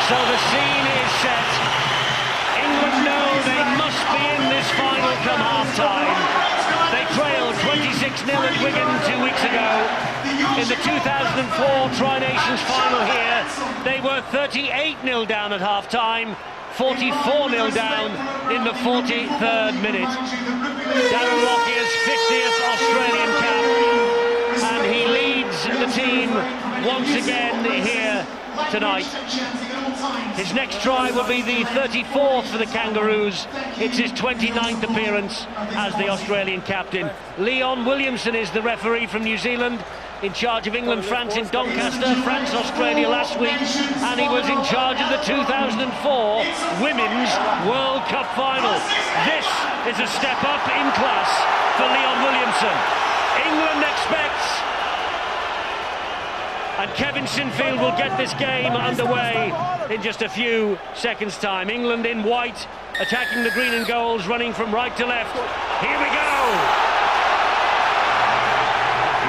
So the scene is set. England know they must be in this final come half-time. They trailed 26-0 at Wigan 2 weeks ago. In the 2004 Tri-Nations final here, they were 38-0 down at half-time, 44-0 down in the 43rd minute. Darren Lockyer's 50th Australian cap, and he leads the team once again here tonight. His next try will be the 34th for the Kangaroos. It's his 29th appearance as the Australian captain. Leon Williamson is the referee from New Zealand, in charge of England-France in Doncaster, France-Australia last week, and he was in charge of the 2004 Women's World Cup final. This is a step up in class for Leon Williamson. England expects, and Kevin Sinfield will get this game underway in just a few seconds' time. England in white, attacking the green and golds, running from right to left. Here we go!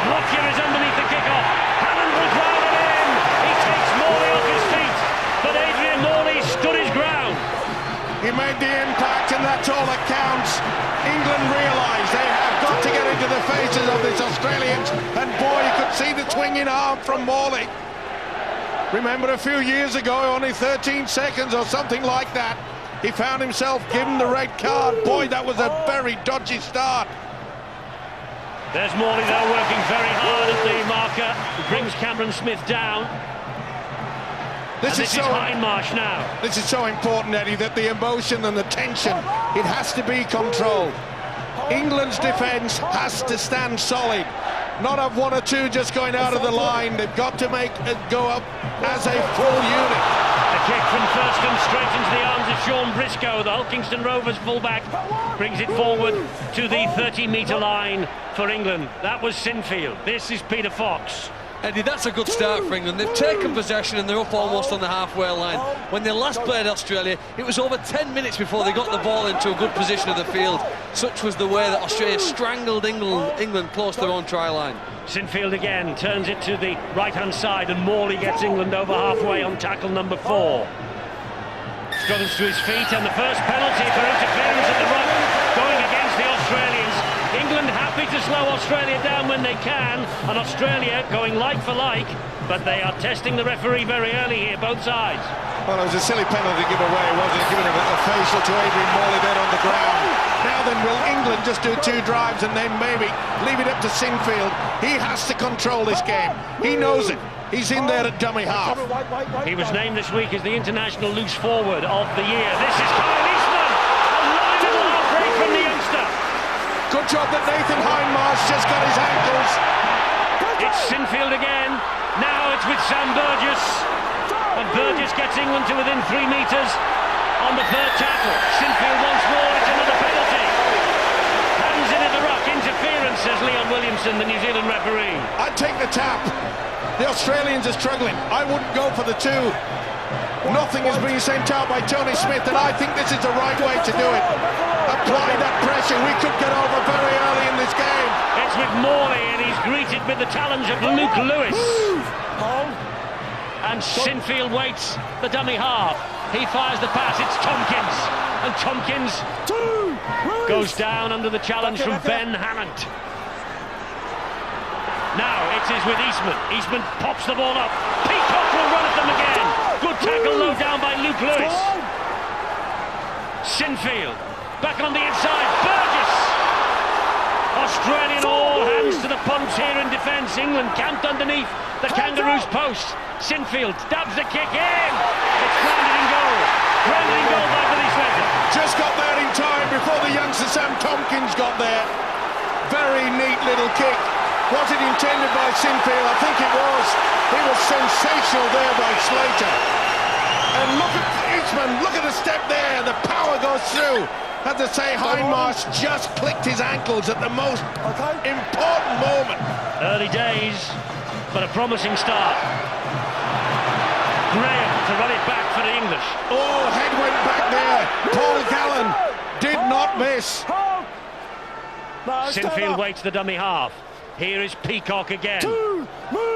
Lockyer is underneath the kickoff. Hammond will drive it in. He takes Morley off his feet, but Adrian Morley stood his ground. He made the impact, and that's all that counts. England realise they have got to get into the faces of these Australians, and boy, you could see the swinging arm from Morley. Remember a few years ago, only 13 seconds or something like that, he found himself given the red card. Boy, that was a very dodgy start. There's Morley though, working very hard at the marker. He brings Cameron Smith down. This is Hindmarsh now. This is so important, Eddie, that the emotion and the tension, it has to be controlled. England's defence has to stand solid. Not have one or two just going out of the line. They've got to make it go up as a full unit. A kick from Thurston straight into the arms of Sean Briscoe. The Hull Kingston Rovers fullback brings it forward to the 30-metre line for England. That was Sinfield. This is Peter Fox. Eddie, that's a good start for England. They've taken possession and they're up almost on the halfway line. When they last played Australia, it was over 10 minutes before they got the ball into a good position of the field. Such was the way that Australia strangled England close to their own try line. Sinfield again turns it to the right-hand side, and Morley gets England over halfway on tackle number 4. Struggles to his feet, and the first penalty for interference at the ruck going against the Australians. England happy to slow Australia down when they can, and Australia going like for like, but they are testing the referee very early here, both sides. Well, it was a silly penalty to give away, wasn't it? Giving a facial to Adrian Morley there on the ground. Now then, will England just do 2 drives and then maybe leave it up to Sinfield? He has to control this game. He knows it. He's in there at dummy half. He was named this week as the international loose forward of the year. This is Kyle Eastman. A lovely little half break from the youngster. Good job that Nathan Hindmarsh just got his ankles. It's Sinfield again. Now it's with Sam Burgess. And Burgess gets England to within 3 metres on the 3rd tackle. Sinfield once more, it's another penalty. Hands in at the ruck, interference, says Leon Williamson, the New Zealand referee. I'd take the tap. The Australians are struggling. I wouldn't go for the 2. Nothing is being sent out by Tony Smith, and I think this is the right way to do it. Apply that pressure. We could get over very early in this game. It's with Morley, and he's greeted with the challenge of Luke Lewis. And Sinfield waits the dummy half. He fires the pass. It's Tompkins. And Tompkins goes down under the challenge from Ben Hammond. Now it is with Eastman. Eastman pops the ball up. Peacock will run at them again. Good tackle low down by Luke Lewis. Sinfield back on the inside. Burgess. Australian all hands to the pumps here in defence. England camped underneath the Kangaroos' post. Sinfield dabs the kick in. It's grounded in goal. Grounded in goal by Billy Sweater. Just got there in time before the youngster Sam Tompkins got there. Very neat little kick. Was it intended by Sinfield? I think it was. He was sensational there by Slater. And look at Eastman. Look at the step there. The power goes through. As I say, Hindmarsh just clicked his ankles at the most important moment. Early days, but a promising start. Graham to run it back for the English. Oh, head went back there. Paul Gallen did not miss. Sinfield waits the dummy half. Here is Peacock again.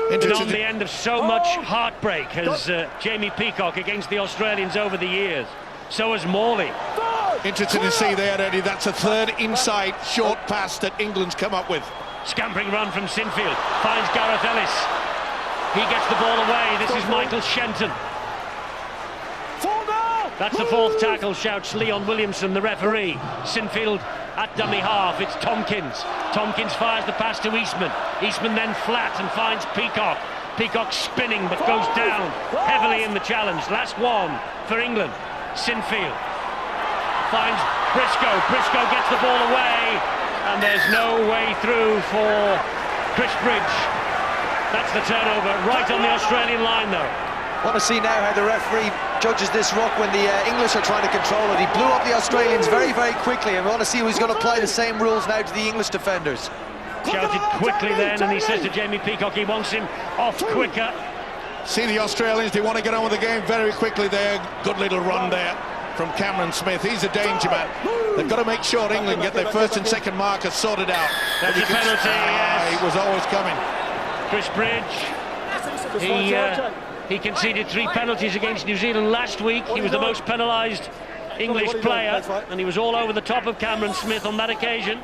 Been on the end of so much heartbreak has Jamie Peacock against the Australians over the years. So has Morley. Interesting to see there, Eddie. That's a third inside short pass that England's come up with. Scampering run from Sinfield. Finds Gareth Ellis. He gets the ball away. This is Michael Shenton. That's the fourth tackle, shouts Leon Williamson, the referee. Sinfield at dummy half, it's Tompkins. Tompkins fires the pass to Eastman. Eastman then flat and finds Peacock. Peacock spinning but goes down heavily in the challenge. Last one for England. Sinfield finds Briscoe. Briscoe gets the ball away and there's no way through for Chris Bridge. That's the turnover right on the Australian line though. Want to see now how the referee judges this ruck when the English are trying to control it. He blew up the Australians very, very quickly, and we want to see who's going to apply the same rules now to the English defenders. Shouted quickly then, and he says to Jamie Peacock he wants him off quicker. See the Australians, they want to get on with the game very quickly there. Good little run there from Cameron Smith. He's a danger man. They've got to make sure England get their first and second markers sorted out. That's a penalty, yes. It was always coming. Chris Bridge, he conceded 3 penalties against New Zealand last week. He was the most penalised English player, and he was all over the top of Cameron Smith on that occasion.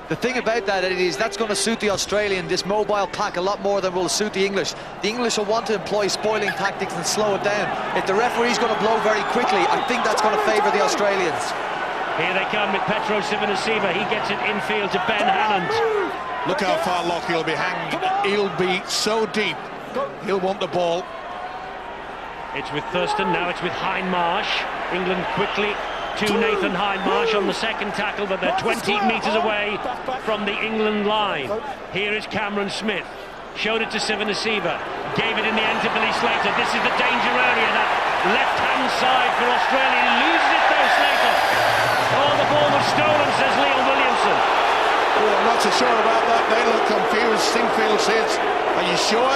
The thing about that, Eddie, is that's going to suit the Australian, this mobile pack, a lot more than will suit the English. The English will want to employ spoiling tactics and slow it down. If the referee's going to blow very quickly, I think that's going to favour the Australians. Here they come with Petro Civoniceva. He gets it infield to Ben Hannant. Look how far Lockie will be hanging. He'll be so deep. He'll want the ball. It's with Thurston, now it's with Hindmarsh. England quickly to Nathan Hindmarsh on the second tackle, but they're 20 metres away from the England line. Here is Cameron Smith. Showed it to Civoniceva. Gave it in the end to Billy Slater. This is the danger area, that left-hand side for Australia. He loses it though, Slater. Oh, the ball was stolen, says Leon Williamson. Oh, I'm not so sure about that. They look confused. Sinfield says, are you sure?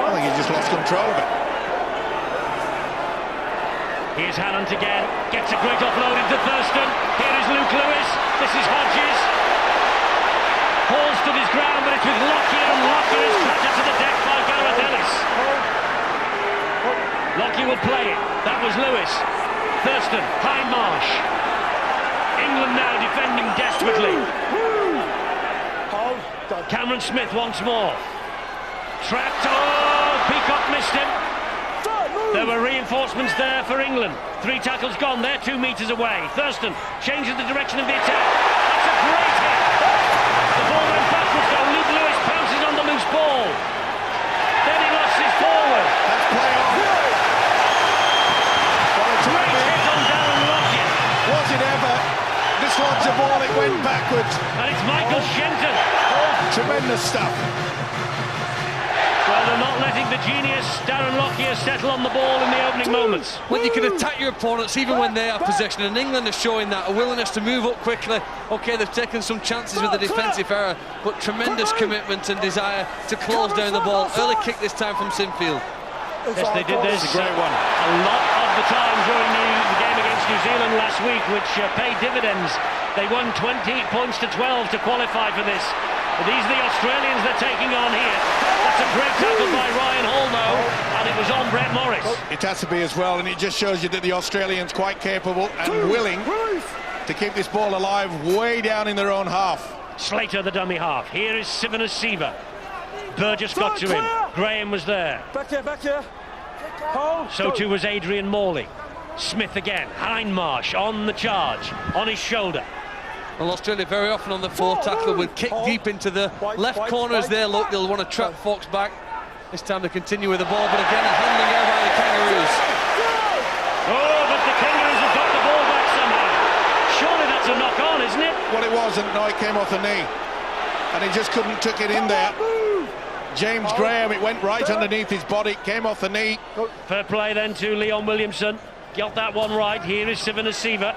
I think he just lost control of it. Here's Hannant again. Gets a great offload into Thurston. Here is Luke Lewis. This is Hodges. Hall stood his ground, but it's with Lockyer, and Lockyer is clattered to the deck by Gareth Ellis. Lockyer will play it. That was Lewis. Thurston, Hindmarsh. England now defending desperately. Cameron Smith once more. Trapped. Oh, Peacock missed him. There were reinforcements there for England. 3 tackles gone. They're 2 metres away. Thurston changes the direction of the attack. That's a great hit. The ball went backwards though. Luke Lewis pounces on the loose ball. Then he lost his forward. That's play on. Great hit on Darren Lockyer. Was it ever? Dislodged the ball, it went backwards. And it's Michael Shenton. Tremendous stuff. Well, they're not letting the genius Darren Lockyer settle on the ball in the opening moments. When you can attack your opponents even when they have possession, and England is showing that, a willingness to move up quickly. OK, they've taken some chances with the defensive error, but tremendous commitment and desire to close down the ball. Early kick this time from Sinfield. Yes, they did this. It's a great one. A lot of the time during the game against New Zealand last week, which paid dividends. They won 20 points to 12 to qualify for this. But these are the Australians they're taking on here. That's a great tackle by Ryan Hall, though, and it was on Brett Morris. It has to be as well, and it just shows you that the Australians quite capable and willing to keep this ball alive way down in their own half. Slater, the dummy half. Here is Civoniceva. Burgess got to him. Graham was there. Back here. So too was Adrian Morley. Smith again. Hindmarsh on the charge, on his shoulder. Well, Australia very often on the fourth tackle will kick deep into the left corners there. Look, they'll want to trap Fox back. This time they continue with the ball, but again a handling error by the Kangaroos. Oh, but the Kangaroos have got the ball back somehow. Surely that's a knock-on, isn't it? Well, it wasn't. No, it came off the knee, and he just couldn't tuck it in there. James Graham, it went right underneath his body, came off the knee. Fair play then to Leon Williamson. Got that one right. Here is Civoniceva.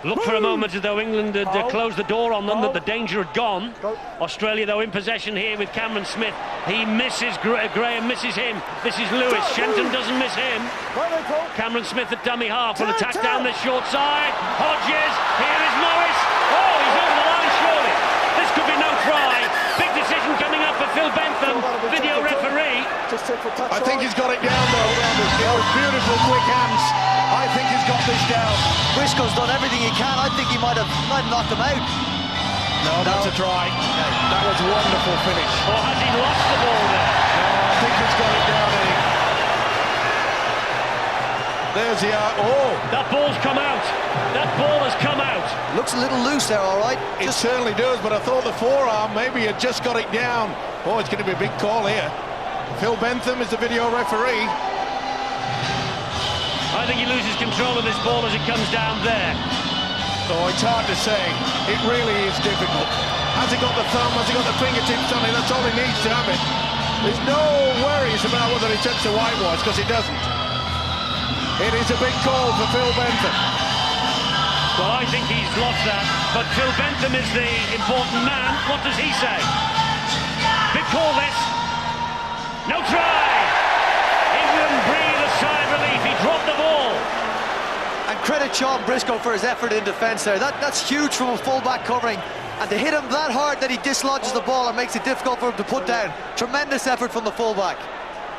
Looked for a moment as though England had closed the door on them, that the danger had gone. Australia, though, in possession here with Cameron Smith. He misses, Graham misses him. This is Lewis. Shenton doesn't miss him. Cameron Smith at dummy half will attack down this short side. Hodges, here is Morris. Oh, he's over the line, surely. This could be no try. Big decision Phil Bentham, video referee. I think he's got it down though. Those beautiful quick hands. I think he's got this down. Briscoe's done everything he can. I think he might have knocked him out. No, that's a try. That was a wonderful finish. Or has he lost the ball there? No, I think he's got it down, Eddie. There's the That ball's come out. That ball has come out. Looks a little loose there, all right. It certainly does, but I thought the forearm, maybe it just got it down. Oh, it's going to be a big call here. Phil Bentham is the video referee. I think he loses control of this ball as it comes down there. Oh, it's hard to say. It really is difficult. Has he got the thumb? Has he got the fingertips on it? That's all he needs to have it. There's no worries about whether he touched the whitewash, because he doesn't. It is a big call for Phil Bentham. Well, I think he's lost that, but Phil Bentham is the important man. What does he say? Big call this. No try! England breathe a sigh of relief. He dropped the ball. And credit Sean Briscoe for his effort in defence there. That's huge from a full-back covering. And to hit him that hard that he dislodges the ball and makes it difficult for him to put down. Tremendous effort from the full-back.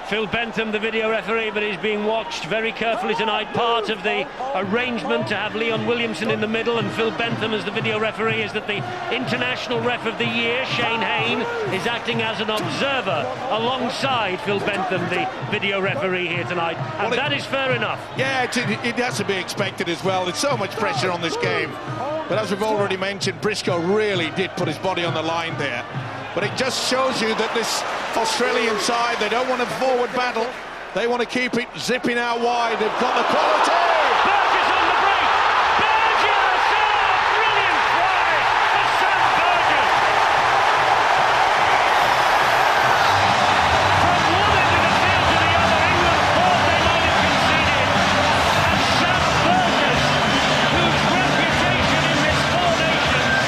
Phil Bentham, the video referee, but he's being watched very carefully tonight. Part of the arrangement to have Leon Williamson in the middle and Phil Bentham as the video referee is that the international ref of the year, Shane Hayne, is acting as an observer alongside Phil Bentham, the video referee here tonight. And that is fair enough. Yeah, it has to be expected as well. There's so much pressure on this game. But as we've already mentioned, Briscoe really did put his body on the line there. But it just shows you that this Australian side, they don't want a forward battle. They want to keep it zipping out wide. They've got the quality. Burgess on the break. Burgess! Oh, brilliant try for Sam Burgess. From one end of the field to the other, England thought they might have conceded. And Sam Burgess, whose reputation in this Four Nations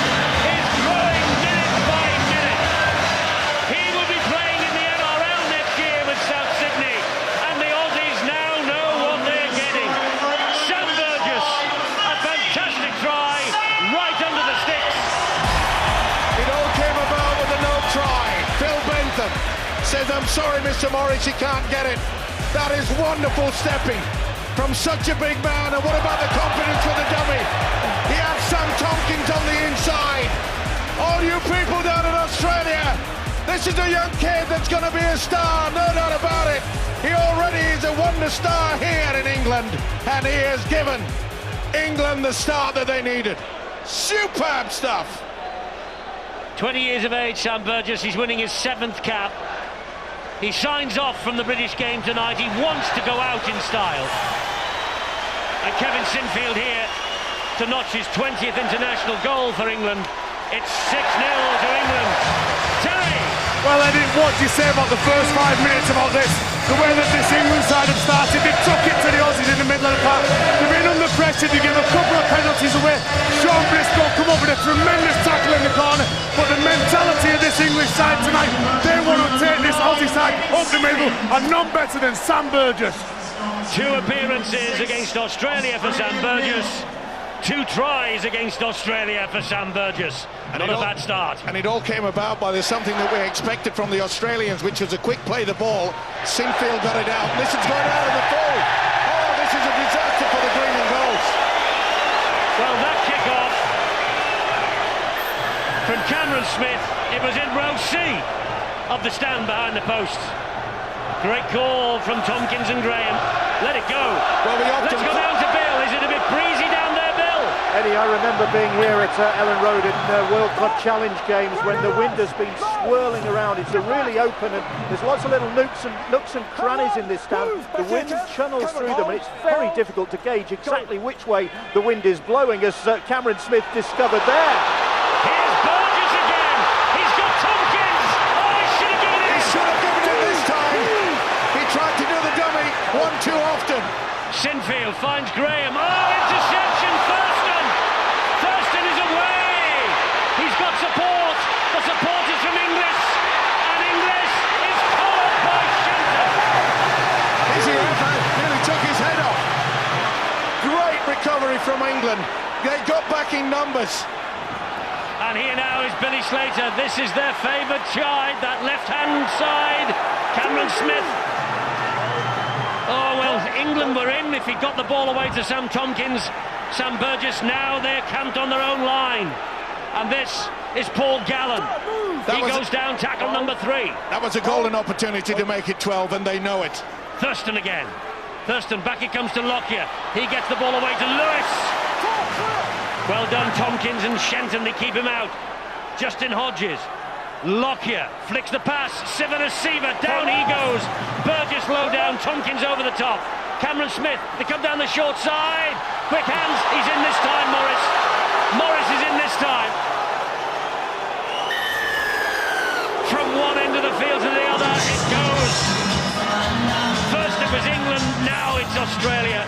is growing minute by minute. He will be playing in the NRL next year with South Sydney, and the Aussies now know what they're getting. Sam Burgess, a fantastic try, right under the sticks. It all came about with a no try. Phil Bentham says, I'm sorry, Mr. Morris, you can't get it. That is wonderful stepping from such a big man. And what about the confidence for the dummy? He had Sam Tompkins on the inside. All you people down in Australia, this is a young kid that's going to be a star, no doubt about it. He already is a wonder star here in England, and he has given England the start that they needed. Superb stuff. 20 years of age, Sam Burgess. He's winning his 7th cap. He signs off from the British game tonight. He wants to go out in style. And Kevin Sinfield here to notch his 20th international goal for England. It's 6-0 to England. Terry! Well, Eddie, what do you say about the first 5 minutes about this? The way that this England side have started, they took it to the Aussies in the middle of the park. They've been under pressure to give a couple of penalties away. Sean Briscoe come up with a tremendous tackle in the corner. But the mentality of this English side tonight, they want to take this Aussie side up the middle, and none better than Sam Burgess. 2 appearances against Australia for Sam Burgess. 2 tries against Australia for Sam Burgess. Not a bad start. And it all came about by something that we expected from the Australians, which was a quick play the ball. Sinfield got it out. This is going out of the full. Oh, this is a disaster for the green and golds. Well, that kick-off from Cameron Smith, it was in row C of the stand behind the posts. Great call from Tompkins and Graham. Let it go. Well, Let's go down to Bill. Is it a bit breezy down there, Bill? Eddie, I remember being here at Ellen Road in World Club Challenge games when the wind has been swirling around. It's a really open, and there's lots of little nooks and crannies in this stand. The wind channels through them, and it's very difficult to gauge exactly which way the wind is blowing, as Cameron Smith discovered there. Here's Burgess again. He's got Tompkins. Oh, he should have given it. He should have given it this time. He tried to do the dummy one too often. Sinfield finds Graham. Oh, interception, Thurston. Thurston is away. He's got support. The support is from Inglis. And Inglis is collared by Shenton. Izzy Ever nearly took his head off. Great recovery from England. They got back in numbers. And here now is Billy Slater. This is their favoured side, that left-hand side. Cameron Smith. Oh, well, England were in if he got the ball away to Sam Tompkins. Sam Burgess, now they're camped on their own line. And this is Paul Gallen. He goes down, tackle number 3. That was a golden opportunity to make it 12, and they know it. Thurston again. Thurston, back it comes to Lockyer. He gets the ball away to Lewis. Well done, Tompkins and Shenton, they keep him out. Justin Hodges. Lockyer flicks the pass. Sivanasiva, down he goes. Burgess low down, Tompkins over the top. Cameron Smith, they come down the short side. Quick hands, he's in this time, Morris. Morris is in this time. From one end of the field to the other, it goes. First it was England, now it's Australia.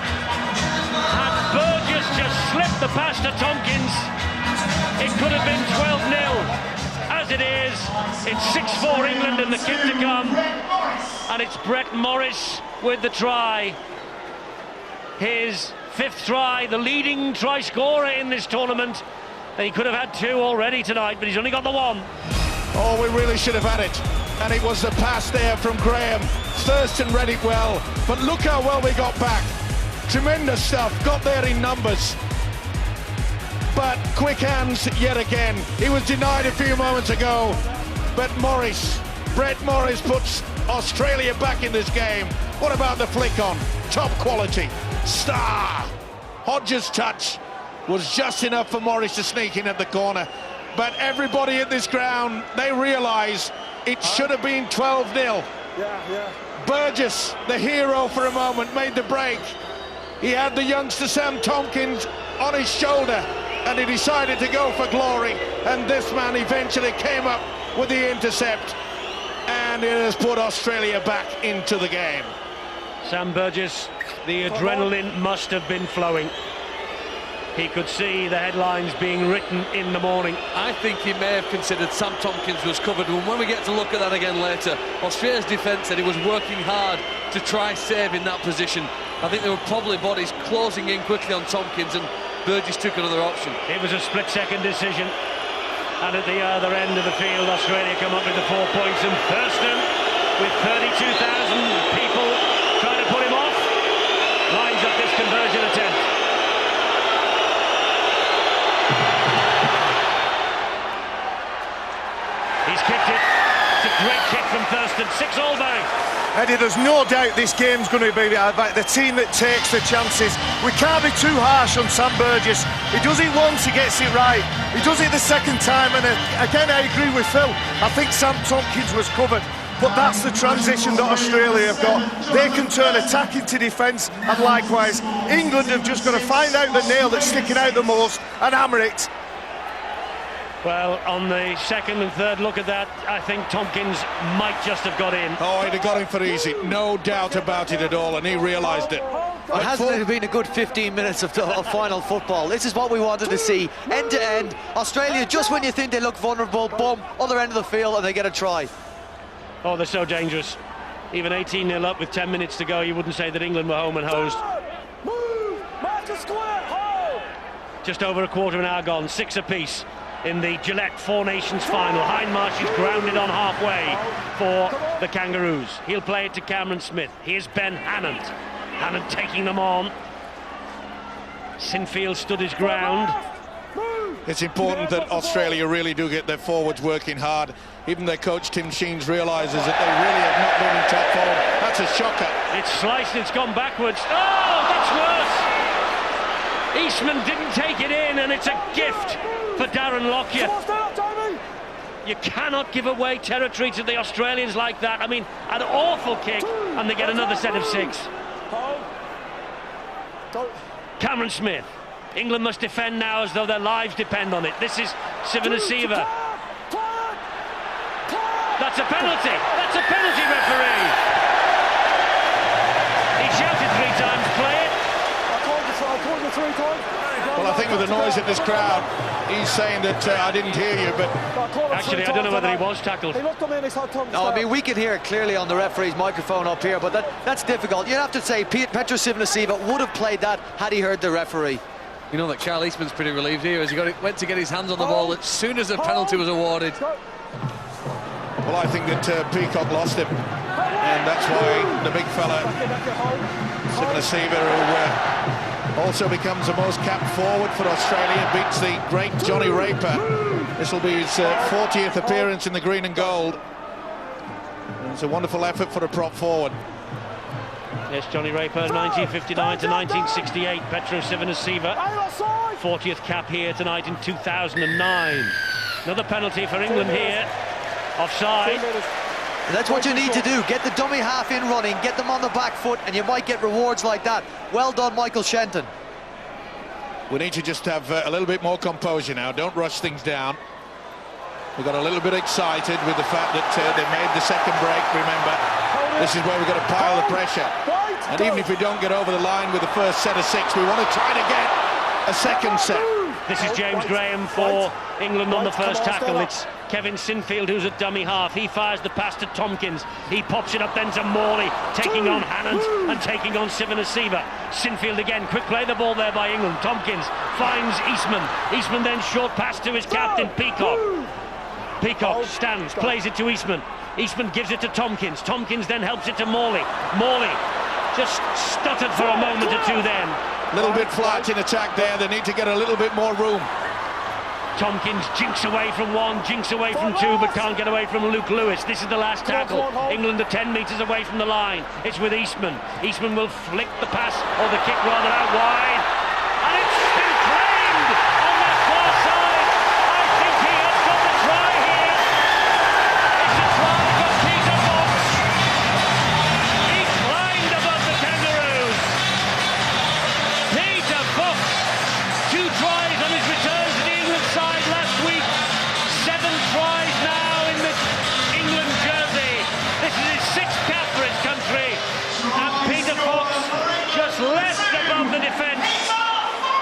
And Burgess just slipped the pass to Tompkins. It could have been 12-0. As it is, it's 6-4 England and the kick to come. And it's Brett Morris with the try. His 5th try, the leading try scorer in this tournament. He could have had 2 already tonight, but he's only got the 1. Oh, we really should have had it. And it was the pass there from Graham. Thurston read it well, but look how well we got back. Tremendous stuff, got there in numbers. But quick hands yet again. He was denied a few moments ago, but Brett Morris puts Australia back in this game. What about the flick on? Top quality. Star. Hodges' touch was just enough for Morris to sneak in at the corner. But everybody at this ground, they realise it should have been 12-0. Burgess, the hero for a moment, made the break. He had the youngster Sam Tompkins on his shoulder, and he decided to go for glory. And this man eventually came up with the intercept, and it has put Australia back into the game. Sam Burgess, the adrenaline must have been flowing. He could see the headlines being written in the morning. I think he may have considered Sam Tompkins was covered, and when we get to look at that again later, Australia's defence said he was working hard to try save in that position. I think there were probably bodies closing in quickly on Tompkins, and Burgess took another option. It was a split-second decision, and at the other end of the field, Australia come up with the 4 points, and Thurston, with 32,000 people trying to put him off, lines up this conversion attempt. He's kicked it. It's a great kick from Thurston. 6-all Barry. Eddie, there's no doubt this game's going to be about the team that takes the chances. We can't be too harsh on Sam Burgess. He does it once, he gets it right. He does it the second time, and again, I agree with Phil. I think Sam Tompkins was covered, but that's the transition that Australia have got. They can turn attack into defence, and likewise, England have just got to find out the nail that's sticking out the most and hammer it. Well, on the second and third look at that, I think Tompkins might just have got in. Oh, he'd have got him for easy, no doubt about it at all, and he realised it. But hasn't it been a good 15 minutes of final football? This is what we wanted to see, end to end. Australia, just when you think they look vulnerable, boom, other end of the field, and they get a try. Oh, they're so dangerous. Even 18-0 up with 10 minutes to go, you wouldn't say that England were home and hosed. Just over a quarter of an hour gone, 6 apiece in the Gillette Four Nations final. Hindmarsh is grounded on halfway for the Kangaroos. He'll play it to Cameron Smith. Here's Ben Hannant. Hannant taking them on. Sinfield stood his ground. It's important that Australia really do get their forwards working hard. Even their coach Tim Sheens realises that they really have not been in top form. That's a shocker. It's sliced, it's gone backwards. Oh, that's worse! Eastman didn't take it in, and it's a gift for Darren Lockyer. You cannot give away territory to the Australians like that. I mean, an awful kick, and they get another set of 6. Cameron Smith. England must defend now as though their lives depend on it. This is Sivanasiva. That's a penalty. That's a penalty, referee. He shouted 3 times, play it. I called you 3 times. Well, I think with the noise in this crowd, he's saying that I didn't hear you, but... Actually, I don't know whether he was tackled. No, I mean, we can hear it clearly on the referee's microphone up here, but that's difficult. You'd have to say Petr Sivanasiva would have played that had he heard the referee. You know that Kyle Eastman's pretty relieved here as he went to get his hands on the ball as soon as the penalty was awarded. Well, I think that Peacock lost him, and that's why the big fella, Sivana Siva, who also becomes the most capped forward for Australia, beats the great Johnny Raper. This will be his 40th appearance in the green and gold. And it's a wonderful effort for a prop forward. Yes, Johnny Raper, 1959 to 1968. Petro Sivanasiva, 40th cap here tonight in 2009. Another penalty for England here. Offside. And that's what you need to do. Get the dummy half in running, get them on the back foot, and you might get rewards like that. Well done, Michael Shenton. We need to just have a little bit more composure now. Don't rush things down. We got a little bit excited with the fact that they made the second break. Remember, this is where we've got to pile the pressure. And even if we don't get over the line with the first set of 6, we want to try to get a second set. This is James Graham for England on the first tackle. It's Kevin Sinfield who's at dummy half. He fires the pass to Tompkins. He pops it up then to Morley, taking on Hannant and taking on Sivanasiva. Sinfield again, quick play the ball there by England. Tompkins finds Eastman. Eastman then short pass to his captain, Peacock. Peacock stands, plays it to Eastman. Eastman gives it to Tompkins. Tompkins then helps it to Morley. Morley just stuttered for a moment or two then. A little bit flat in attack there. They need to get a little bit more room. Tompkins jinks away from one, jinks away from two, but can't get away from Luke Lewis. This is the last tackle. England are 10 metres away from the line. It's with Eastman. Eastman will flick the pass, or the kick rather, out wide. And it's been claimed on that far side. I think he has got the try here. It's a try for Peter Fox. He climbed above the Kangaroos. Peter Fox, 2 tries on his return to the England side last week. 7 tries now in the England jersey. This is his 6th cap for his country. And Peter Fox just left above the defence.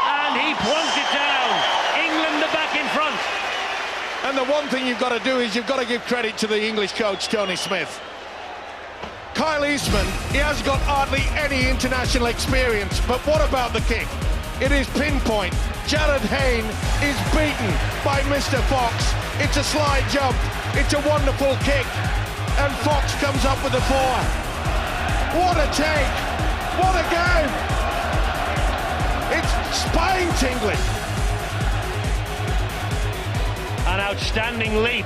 And he plonked it down. England are back in front. And the one thing you've got to do is you've got to give credit to the English coach, Tony Smith. Kyle Eastman, he has got hardly any international experience, but what about the kick? It is pinpoint. Jared Hayne is beaten by Mr. Fox. It's a slide jump. It's a wonderful kick. And Fox comes up with the 4. What a take. What a game. It's spine-tingling. An outstanding leap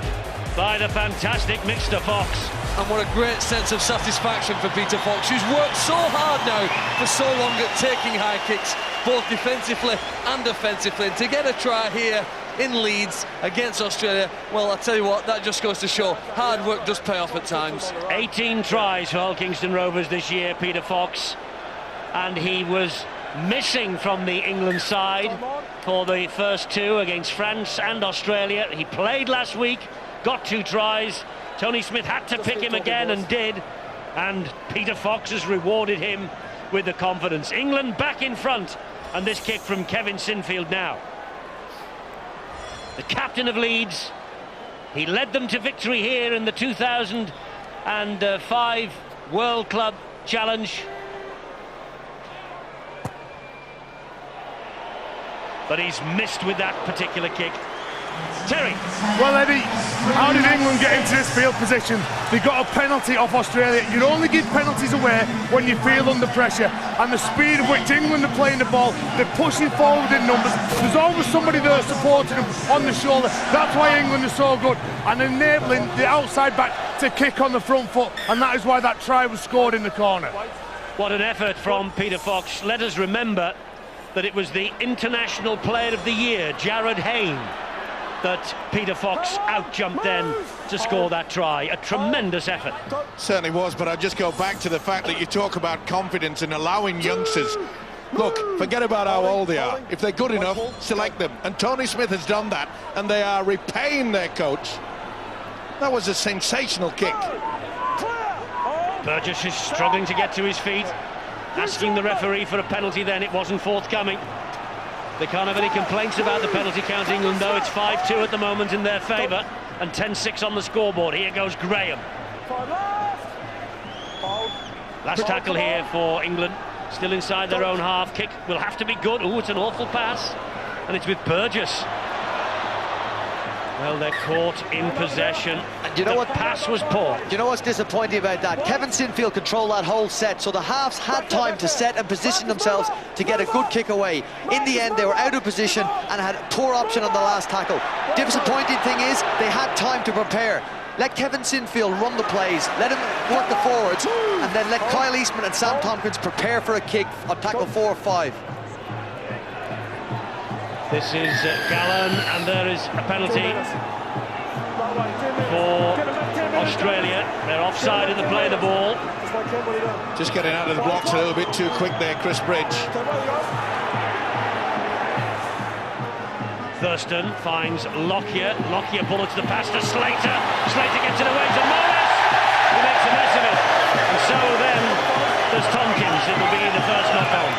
by the fantastic Mr. Fox. And what a great sense of satisfaction for Peter Fox, who's worked so hard now for so long at taking high kicks, both defensively and offensively. And to get a try here in Leeds against Australia, well, I'll tell you what, that just goes to show hard work does pay off at times. 18 tries for Hull Kingston Rovers this year, Peter Fox. And he was missing from the England side for the first 2 against France and Australia. He played last week, got 2 tries. Tony Smith had to pick him again and did. And Peter Fox has rewarded him with the confidence. England back in front. And this kick from Kevin Sinfield now. The captain of Leeds. He led them to victory here in the 2005 World Club Challenge. But he's missed with that particular kick. Terry. Well, Eddie, how did England get into this field position? They got a penalty off Australia. You only give penalties away when you feel under pressure. And the speed at which England are playing the ball, they're pushing forward in numbers. There's always somebody there supporting them on the shoulder. That's why England is so good. And enabling the outside back to kick on the front foot. And that is why that try was scored in the corner. What an effort from Peter Fox. Let us remember that it was the International Player of the Year, Jared Hayne, that Peter Fox out-jumped then to score that try. A tremendous effort. Certainly was, but I'll just go back to the fact that you talk about confidence and allowing youngsters. Look, forget about how old they are. If they're good enough, select them. And Tony Smith has done that, and they are repaying their coach. That was a sensational kick. Burgess is struggling to get to his feet, asking the referee for a penalty then. It wasn't forthcoming. They can't have any complaints about the penalty count, England, though. It's 5-2 at the moment in their favour and 10-6 on the scoreboard. Here goes Graham. Last tackle here for England. Still inside their own half. Kick will have to be good. Oh, it's an awful pass. And it's with Burgess. Well, they're caught in possession. And you know what? Pass was poor. You know what's disappointing about that? Kevin Sinfield controlled that whole set, so the halves had time to set and position themselves to get a good kick away. In the end, they were out of position and had a poor option on the last tackle. Disappointing thing is, they had time to prepare. Let Kevin Sinfield run the plays, let him work the forwards, and then let Kyle Eastman and Sam Tompkins prepare for a kick on tackle 4 or 5. This is Gallen, and there is a penalty for Australia. They're offside in the play of the ball. Just getting out of the blocks a little bit too quick there, Chris Bridge. Thurston finds Lockyer. Lockyer bullets the pass to Slater. Slater gets it away to Morris. He makes a mess of it. And so then there's Tompkins. It will be the first knock on.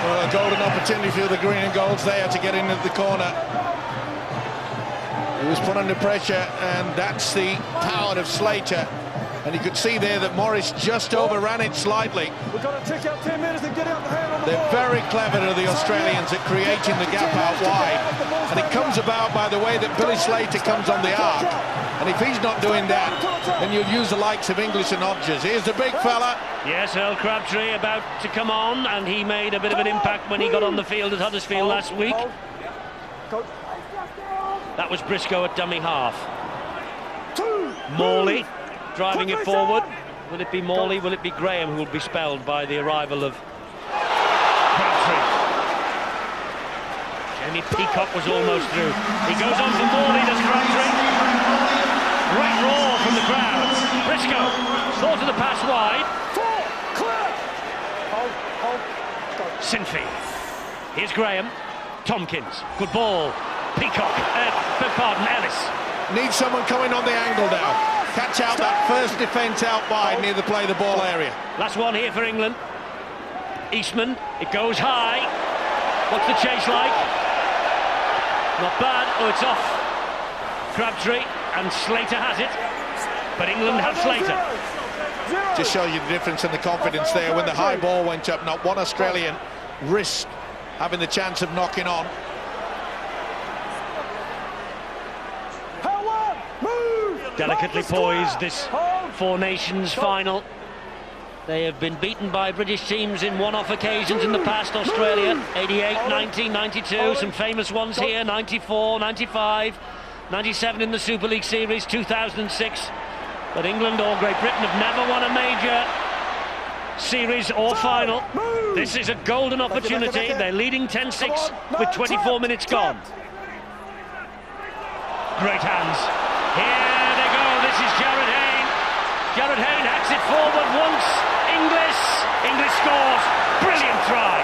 Well, a golden opportunity for the green and golds there to get into the corner. He was put under pressure, and that's the power of Slater. And you could see there that Morris just overran it slightly. We're going to take out 10 minutes and get out the hand on the They're ball. very clever, the Australians, at creating the gap out wide. And it comes about by the way that Billy Slater comes on the arc. And if he's not doing that, then you'll use the likes of English and Hodges. Here's the big fella. Yes, Earl Crabtree about to come on, and he made a bit of an impact when he got on the field at Huddersfield last week. That was Briscoe at dummy half. Morley driving it forward. Will it be Morley? Will it be Graham who will be spelled by the arrival of Crabtree? Jamie Peacock was almost through. He goes on for Morley, does Crabtree. Great roar from the crowd. Briscoe thought of the pass wide. Sinfield. Here's Graham. Tompkins. Good ball. Peacock. Pardon, Ellis. Needs someone coming on the angle now. Catch out that first defence out wide near the play the ball area. Last one here for England. Eastman. It goes high. What's the chase like? Not bad. Oh, it's off. Crabtree, and Slater has it. But England have Slater. Just shows you the difference in the confidence there. When the high ball went up, not one Australian risked having the chance of knocking on. Delicately poised, this Four Nations final. They have been beaten by British teams in one-off occasions in the past. Australia, 88, 90, 92, some famous ones here, 94, 95, 97 in the Super League Series, 2006. But England or Great Britain have never won a major series or final. This is a golden opportunity. They're leading 10-6 with 24 minutes gone. Great hands. Here they go. This is Jared Hayne. Jared Hayne hacks it forward once. English scores. Brilliant try.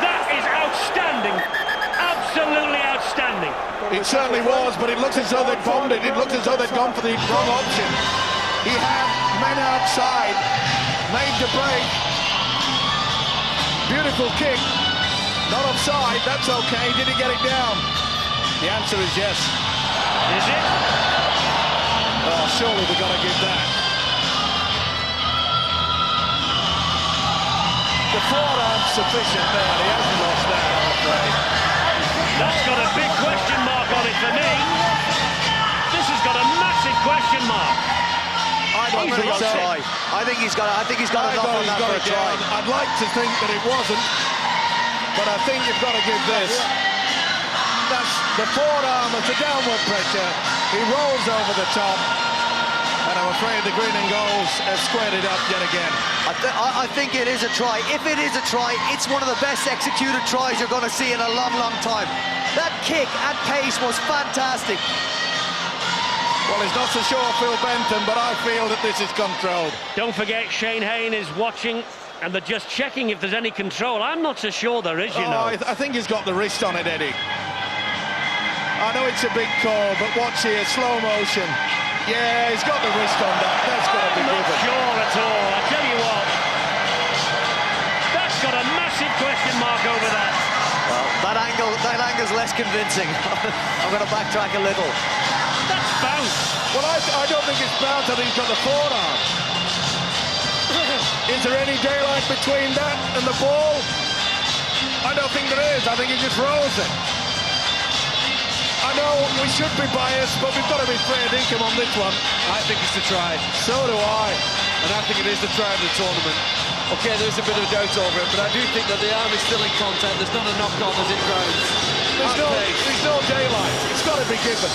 That is outstanding. Absolutely outstanding. It certainly was, but it looks as though they'd bombed it. It looked as though they'd gone for the wrong option. He had men outside, made the break. Beautiful kick. Not offside, that's okay. Did he get it down? The answer is yes. Is it? Oh, surely we've got to give that. The forearm's sufficient there. He hasn't lost that, I'm afraid. That's got a big question mark on it for me. This has got a massive question mark. I don't think so. I think he's got enough on that for a try. I'd like to think that it wasn't, but I think you've got to give this. That's the forearm of the downward pressure. He rolls over the top, and I'm afraid the green and golds have squared it up yet again. I think it is a try. If it is a try, it's one of the best executed tries you're going to see in a long, long time. That kick at pace was fantastic. Well, he's not so sure, Phil Bentham, but I feel that this is controlled. Don't forget, Shane Hayne is watching, and they're just checking if there's any control. I'm not so sure there is, you know. I think he's got the wrist on it, Eddie. I know it's a big call, but watch here, slow motion. Yeah, he's got the wrist on that. That's got to be given. I'm not sure at all. I tell you what, that's got a massive question mark over that. Well, that angle's less convincing. I'm going to backtrack a little. That's bounce. Well, I don't think it's bounce. I think he's got the forearm. Is there any daylight between that and the ball? I don't think there is. I think he just rolls it. I know we should be biased, but we've got to be fair dinkum on this one. I think it's the try. So do I. And I think it is the try of the tournament. OK, there's a bit of doubt over it, but I do think that the arm is still in contact. There's not a knock-on as it grounds. There's no daylight. It's got to be given.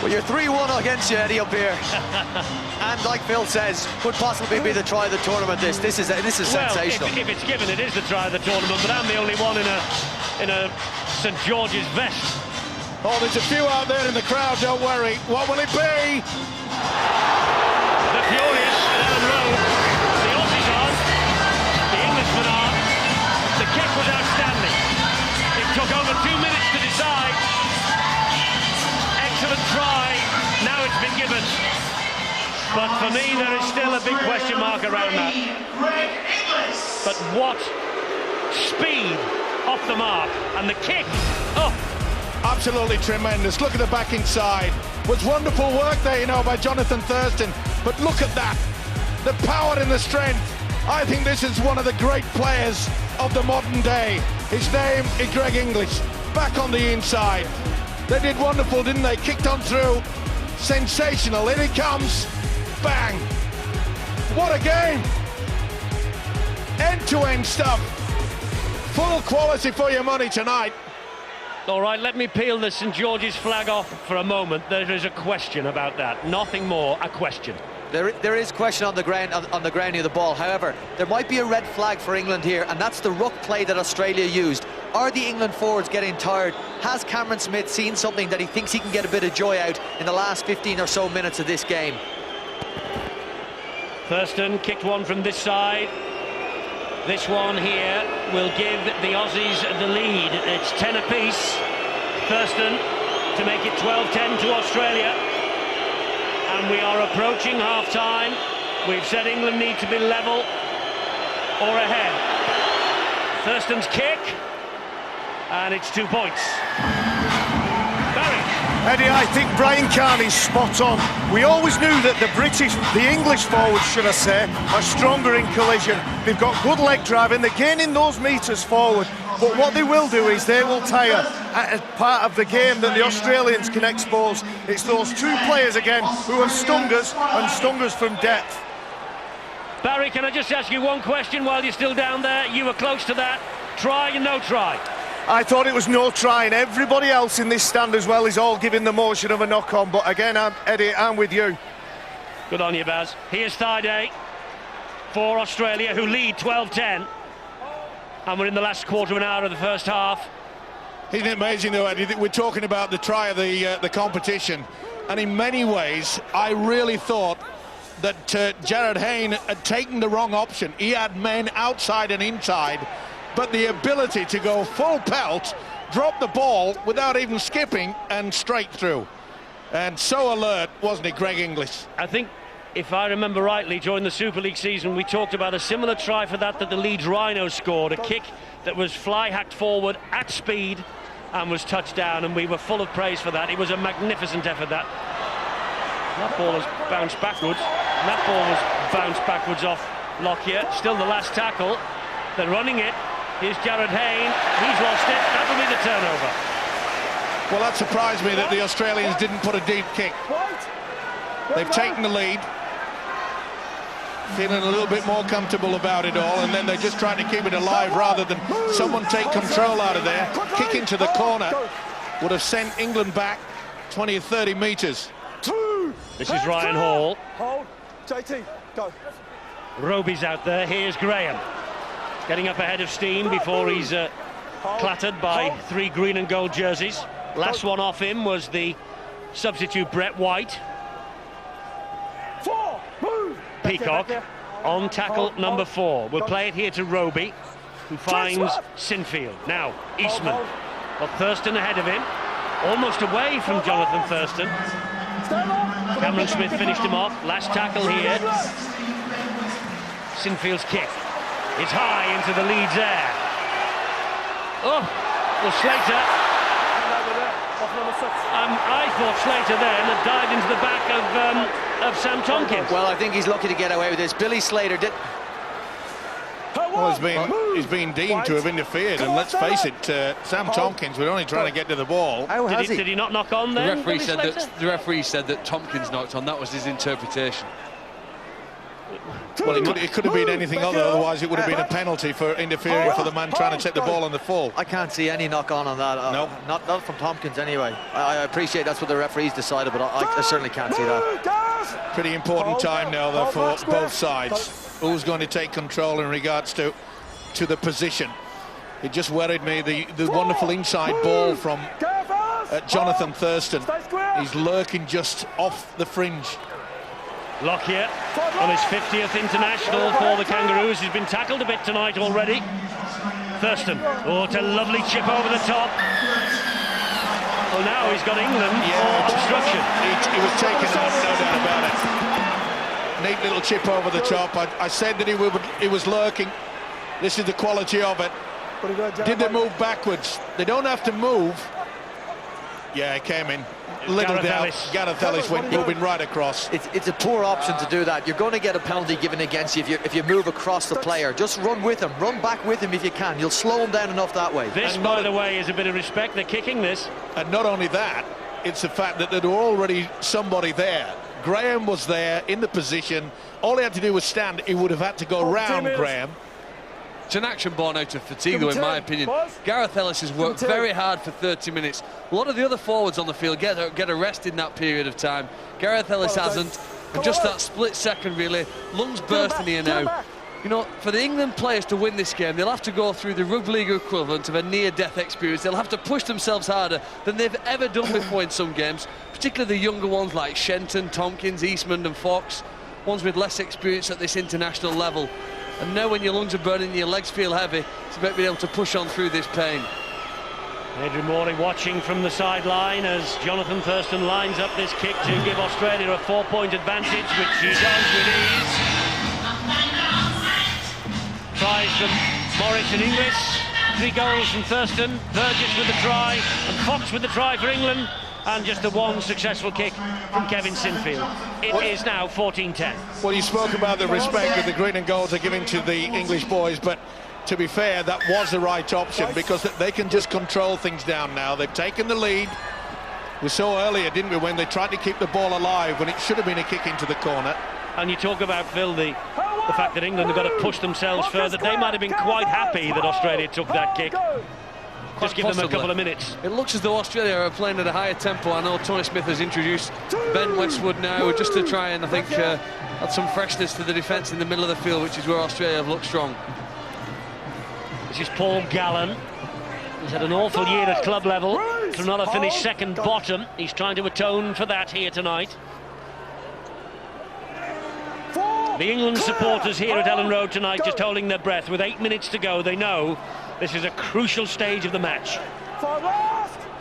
Well, you're 3-1 against you, Eddie, up here. And like Phil says, could possibly be the try of the tournament. This is sensational. If it's given, it is the try of the tournament, but I'm the only one in a St George's vest. Oh, there's a few out there in the crowd, don't worry. What will it be? The furious Ellen Road. The Aussies are. The Englishmen are. The kick was outstanding. It took over 2 minutes to decide. Excellent try. Now it's been given. But for me, there is still a big question mark around that. But what speed off the mark. And the kick. Oh. Absolutely tremendous. Look at the back inside. Was wonderful work there, you know, by Jonathan Thurston. But look at that. The power and the strength. I think this is one of the great players of the modern day. His name is Greg Inglis. Back on the inside. They did wonderful, didn't they? Kicked on through. Sensational. In he comes. Bang. What a game. End-to-end stuff. Full quality for your money tonight. All right, let me peel the St George's flag off for a moment. There is a question about that. Nothing more, a question. There is question on the ground near the ball. However, there might be a red flag for England here, and that's the ruck play that Australia used. Are the England forwards getting tired? Has Cameron Smith seen something that he thinks he can get a bit of joy out in the last 15 or so minutes of this game? Thurston kicked one from this side. This one here will give the Aussies the lead. It's 10 apiece. Thurston to make it 12-10 to Australia. And we are approaching half-time. We've said England need to be level or ahead. Thurston's kick. And it's 2 points. Barry. Eddie, I think Brian Carney's spot on. We always knew that the English forwards, should I say, are stronger in collision. They've got good leg drive and they're gaining those metres forward. But what they will do is they will tire at a part of the game that the Australians can expose. It's those two players again who have stung us and stung us from depth. Barry, can I just ask you one question while you're still down there? You were close to that. Try and no try. I thought it was no try, and everybody else in this stand as well is all giving the motion of a knock-on. But again, Eddie, I'm with you. Good on you, Baz. Here's Thaiday for Australia, who lead 12-10. And we're in the last quarter of an hour of the first half. Isn't it amazing, though, Eddie, that we're talking about the try of the competition. And in many ways, I really thought that Jarryd Hayne had taken the wrong option. He had men outside and inside. But the ability to go full pelt, drop the ball without even skipping and straight through. And so alert, wasn't it, Greg Inglis? I think, if I remember rightly, during the Super League season, we talked about a similar try for that the Leeds Rhinos scored, a kick that was fly-hacked forward at speed and was touched down, and we were full of praise for that. It was a magnificent effort, that. That ball has bounced backwards. And that ball was bounced backwards off Lockyer. Still the last tackle. They're running it. Here's Jarryd Hayne. He's lost it. That'll be the turnover. Well, that surprised me that the Australians didn't put a deep kick. They've taken the lead. Feeling a little bit more comfortable about it all, and then they're just trying to keep it alive rather than someone take control out of there. Kick into the corner would have sent England back 20 or 30 metres. This is Ryan Hall. Hold. JT, go. Roby's out there. Here's Graham. Getting up ahead of steam before he's clattered by 3 green and gold jerseys. Last one off him was the substitute Brett White. Peacock on tackle number 4. We'll play it here to Roby, who finds Sinfield. Now, Eastman. Got Thurston ahead of him. Almost away from Jonathan Thurston. Cameron Smith finished him off. Last tackle here. Sinfield's kick. It's high into the Leeds air. Oh, well, Slater. I thought Slater then had dived into the back of Sam Tompkins. Well, I think he's lucky to get away with this. Billy Slater Well, he's been deemed to have interfered, and let's face it, Sam Tompkins was only trying to get to the ball. How has he? Did he not knock on The then? referee said that Tompkins knocked on. That was his interpretation. Well, it could have been anything otherwise it would have been a penalty for interfering for the man trying to take the ball on the full. I can't see any knock on that. No. Not from Tompkins anyway. I appreciate that's what the referees decided, but I certainly can't see that. Pretty important time now, though, for both sides. Who's going to take control in regards to the position? It just worried me, the wonderful inside ball from Jonathan Thurston. He's lurking just off the fringe. Lockyer on his 50th international for the Kangaroos. He's been tackled a bit tonight already. Thurston, oh, it's a lovely chip over the top. Oh, now he's got England for obstruction. He was taken on, no doubt about it. Neat little chip over the top. I said that he was lurking. This is the quality of it. Did they move backwards? They don't have to move. Yeah, it came in. Little doubt. Gareth Ellis went moving right across. It's a poor option to do that. You're going to get a penalty given against you if you move across the player. Just run with him. Run back with him if you can. You'll slow him down enough that way. This, by the way, is a bit of respect. They're kicking this. And not only that, it's the fact that there were already somebody there. Graham was there in the position. All he had to do was stand. He would have had to go round Graham. It's an action born out of fatigue, in my opinion. Gareth Ellis has worked very hard for 30 minutes. A lot of the other forwards on the field get a rest in that period of time. Gareth Ellis hasn't. And just that split second, really. Lungs bursting here now. You know, for the England players to win this game, they'll have to go through the rugby league equivalent of a near-death experience. They'll have to push themselves harder than they've ever done before in some games, particularly the younger ones like Shenton, Tompkins, Eastman and Fox, ones with less experience at this international level. And now when your lungs are burning and your legs feel heavy, it's about being able to push on through this pain. Adrian Morley watching from the sideline as Jonathan Thurston lines up this kick to give Australia a 4-point advantage, which he does with ease. Tries from Morris and Inglis. 3 goals from Thurston. Burgess with the try, and Fox with the try for England. And just the one successful kick from Kevin Sinfield. It is now 14-10. Well, you spoke about the respect that the green and golds are giving to the English boys, but to be fair, that was the right option because they can just control things down now. They've taken the lead. We saw earlier, didn't we, when they tried to keep the ball alive when it should have been a kick into the corner. And you talk about, Phil, the fact that England have got to push themselves further. They might have been quite happy that Australia took that kick. Just give them a couple of minutes. It looks as though Australia are playing at a higher tempo. I know Tony Smith has introduced Ben Westwood now just to try and, I think, add some freshness to the defence in the middle of the field, which is where Australia have looked strong. This is Paul Gallen. He's had an awful year at club level. Cronulla finished second bottom. He's trying to atone for that here tonight. The England supporters here at Ellen Road tonight just holding their breath. With 8 minutes to go, they know this is a crucial stage of the match.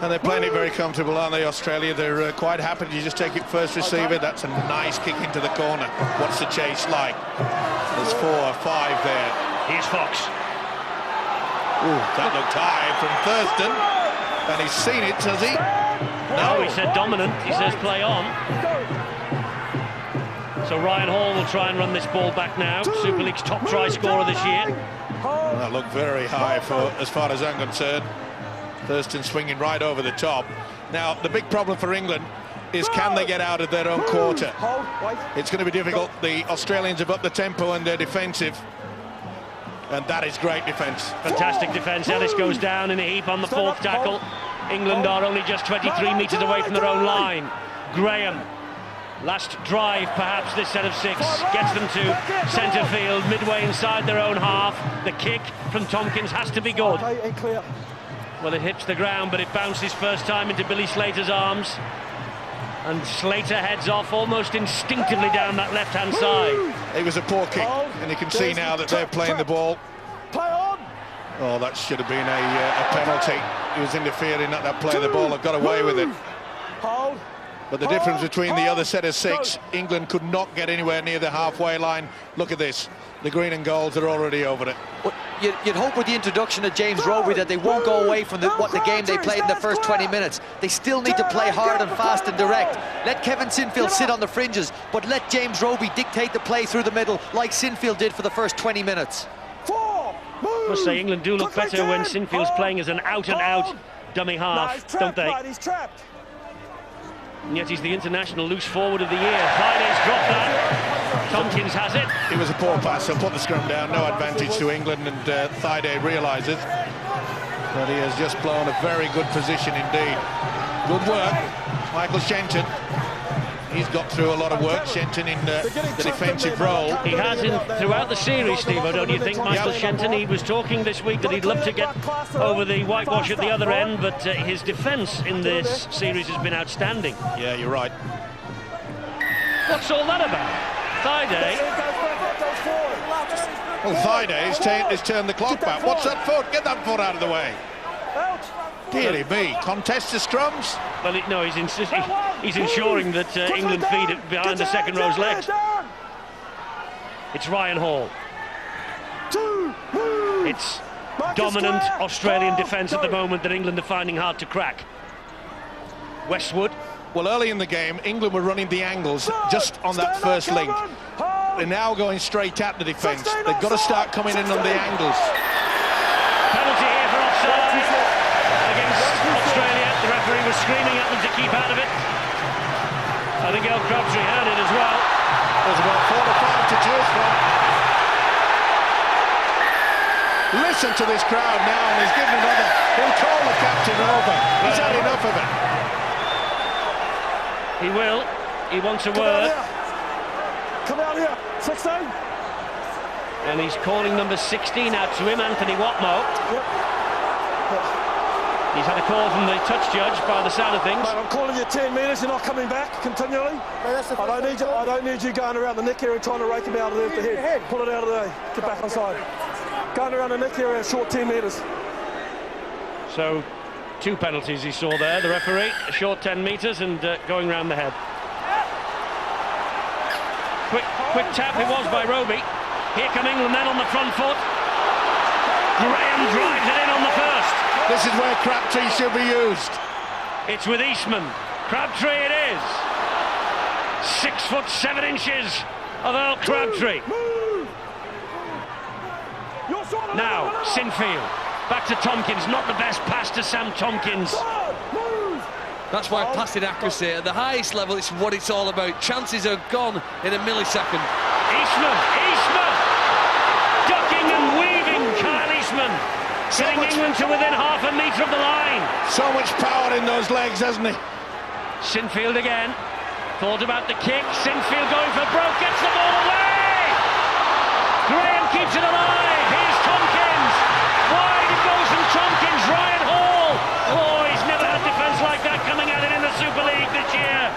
And they're playing it very comfortable, aren't they, Australia? They're quite happy to just take it first receiver. That's a nice kick into the corner. What's the chase like? There's 4 or 5 there. Here's Fox. Ooh, that looked high from Thurston. And he's seen it, has he? No, he said dominant. He says play on. So Ryan Hall will try and run this ball back now. Super League's top try scorer this year. That looked very high for as far as I'm concerned. Thurston swinging right over the top. Now, the big problem for England is can they get out of their own quarter? It's going to be difficult. The Australians have upped the tempo and they're defensive. And that is great defence. Fantastic defence. Ellis goes down in a heap on the 4th tackle. England are only just 23 metres away from their own line. Graham, last drive perhaps this set of 6, gets them to centre field, midway inside their own half. The kick from Tompkins has to be good. Well, it hits the ground, but it bounces first time into Billy Slater's arms. And Slater heads off almost instinctively down that left-hand side. It was a poor kick, and you can see now that they're playing the ball. Oh, that should have been a penalty. He was interfering, not that play the ball. Have got away with it. But the difference between the other set of 6, England could not get anywhere near the halfway line. Look at this. The green and golds are already over it. Well, you'd hope with the introduction of James Roby that they won't go away from the game they played in the first 20 minutes. They still need to play hard and fast and direct. Let Kevin Sinfield sit on the fringes, but let James Roby dictate the play through the middle like Sinfield did for the first 20 minutes. I must say, England do look better when Sinfield's playing as an out-and-out dummy half, don't they? He's trapped. And yet he's the international loose forward of the year. Friday's dropped that. Tompkins has it. It was a poor pass, so put the scrum down, no advantage to England, and Thaiday realises that he has just blown a very good position indeed. Good work, Michael Shenton. He's got through a lot of work, Shenton, in the defensive role. He has throughout the series, Steve, don't you think, Michael Shenton? He was talking this week that he'd love to get over the whitewash at the other end, but his defence in this series has been outstanding. Yeah, you're right. What's all that about? Thaiday. Well, Thaiday has turned the clock back. What's that foot? Get that foot out of the way. Deary me, contest the scrums? Well, no, he's ensuring that England feed it behind the second row's legs. It's Ryan Hall. It's dominant Australian defence at the moment that England are finding hard to crack. Westwood. Well, early in the game, England were running the angles just on that first link. They're now going straight at the defence. They've got to start coming in on the angles. Penalty here for offside against Australia. The referee was screaming at them to keep out of it. I think El Crabtree heard it as well. There's about 4 or 5 to choose from. Listen to this crowd now, and he's given another. He'll call the captain over. He's had enough of it. He will. He wants a word. Come out here, 16. And he's calling number 16 out to him, Anthony Watmough. He's had a call from the touch judge by the sound of things. Mate, I'm calling you 10 metres, you're not coming back continually. I don't need you going around the neck area and trying to rake him out of the head. Pull it out of the way, get back on side. Going around the neck area, a short 10 metres. So, 2 penalties he saw there, the referee. A short 10 metres and going round the head. Quick tap it was by Roby. Here come England then on the front foot. Graham drives it in on the first. This is where Crabtree should be used. It's with Eastman. Crabtree it is. 6'7" of Earl Crabtree. Now, Sinfield. Back to Tompkins. Not the best pass to Sam Tompkins. That's why passing accuracy at the highest level, it's what it's all about. Chances are gone in a millisecond. Eastman! Ducking and weaving, Kyle Eastman. Getting England to within half a metre of the line. So much power in those legs, hasn't he? Sinfield again. Thought about the kick. Sinfield going for broke. Gets the ball away. Graham keeps it alive. Here's Tompkins. Wide it goes from Tompkins. Ryan Hall. Oh, he's never had defence like that coming at it in the Super League this year.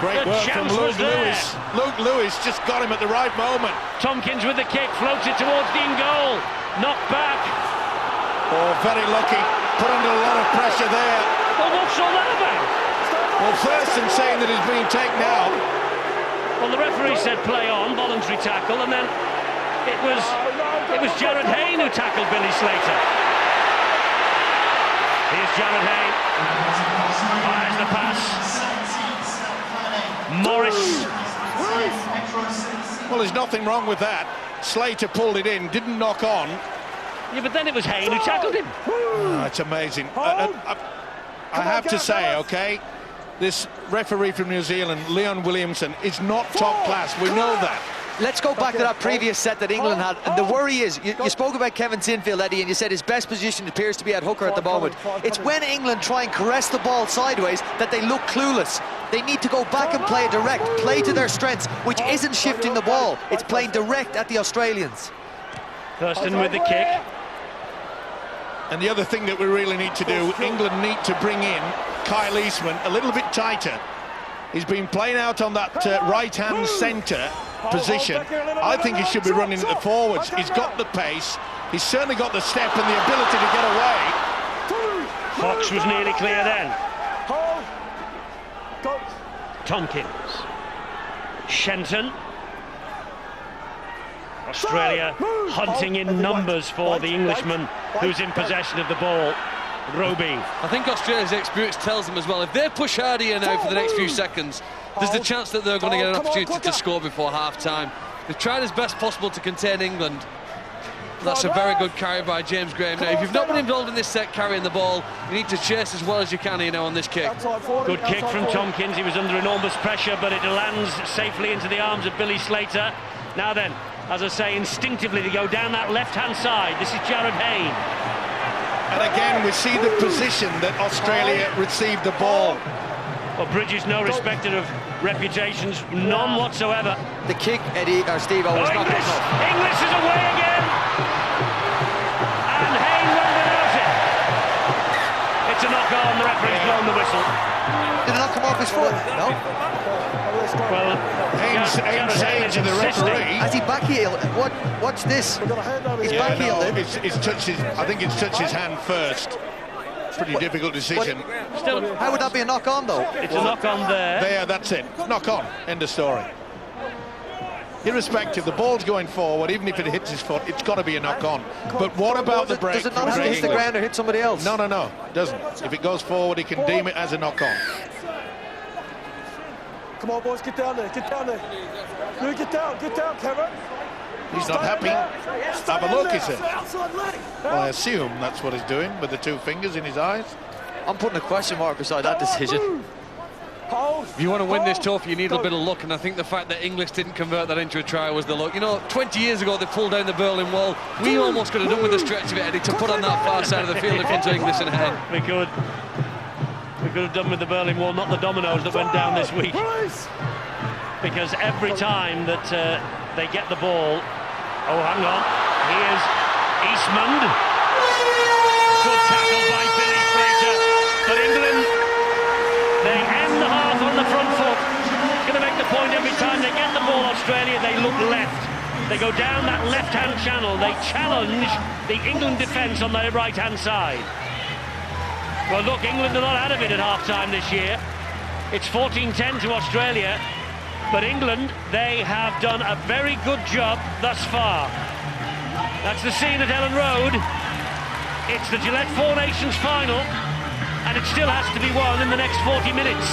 Great The work from chance was Luke there. Lewis. Luke Lewis just got him at the right moment. Tompkins with the kick. Floats it towards the in goal. Knocked back. Oh, very lucky. Put under a lot of pressure there. Well, what's all that about? Well, Thurston saying that he's being taken out. Well, the referee said play on, voluntary tackle, and then it was Jared Hayne who tackled Billy Slater. Here's Jared Hayne. Fires the pass. Morris. Well, there's nothing wrong with that. Slater pulled it in, didn't knock on. Yeah, but then it was Hayne who tackled him. Oh, it's amazing. I have to say, okay, this referee from New Zealand, Leon Williamson, is not top class. We know that. Let's go back to that previous set that England had. And the worry is, you spoke about Kevin Sinfield, Eddie, and you said his best position appears to be at hooker at the moment. It's when England try and caress the ball sideways that they look clueless. They need to go back and play direct, play to their strengths, which isn't shifting the ball. It's playing direct at the Australians. Thurston with the kick. And the other thing that we really need to do, England need to bring in Kyle Eastman a little bit tighter. He's been playing out on that right-hand centre position. I think he should be running at the forwards. He's got the pace. He's certainly got the step and the ability to get away. Fox was nearly clear then. Tompkins. Shenton. Australia hunting in numbers for the Englishman who's in possession of the ball. Roby. I think Australia's experience tells them as well, if they push hard here now for the next few seconds, there's the chance that they're going to get an opportunity to score before half-time. They've tried as best possible to contain England. That's a very good carry by James Graham. Now, if you've not been involved in this set carrying the ball, you need to chase as well as you can here now on this kick. Good kick from Tompkins. He was under enormous pressure, but it lands safely into the arms of Billy Slater. Now then, as I say, instinctively they go down that left-hand side. This is Jared Hayne. And again, we see the position that Australia received the ball. Well, Bridges, no respecter of reputations, none whatsoever. The kick, Eddie, or Steve, was not good enough. English is away again. And Hayne went without it. It's a knock-on, the referee's blown the whistle. Did it not come off his foot? No. Well, Haynes saying to the referee... Has he back-heeled? What's this? He's back-heeled. It's touched his, I think it's touched his hand first. Pretty difficult decision. Still, How would that be a knock-on, though? it's a knock-on there. There, that's it. Knock on. End of story. Irrespective, the ball's going forward, even if it hits his foot, it's got to be a knock-on. But what about the break? Does it not have to from hit the England? ground or hit somebody else? No, it doesn't. If it goes forward, he can deem it as a knock-on. Come on, boys, get down there, get down there. No, get down, Cameron. He's not happy. Have a look, he said. Well, I assume that's what he's doing with the two fingers in his eyes. I'm putting a question mark beside that decision. If you want to win this tough, you need a bit of luck, and I think the fact that English didn't convert that into a try was the luck. You know, 20 years ago they pulled down the Berlin Wall. We almost could have done with the stretch of it, Eddie, to put on that far side of the field in front of English and Hayne. We could have done with the Berlin Wall, not the dominoes that went down this week. Because every time that they get the ball, oh, hang on, here's Eastmond. Good tackle by Billy Slater. But England, they end the half on the front foot. Going to make the point every time they get the ball, Australia, they look left. They go down that left-hand channel. They challenge the England defence on their right-hand side. Well, look, England are not out of it at half-time this year. It's 14-10 to Australia. But England, they have done a very good job thus far. That's the scene at Ellen Road. It's the Gillette Four Nations final, and it still has to be won in the next 40 minutes.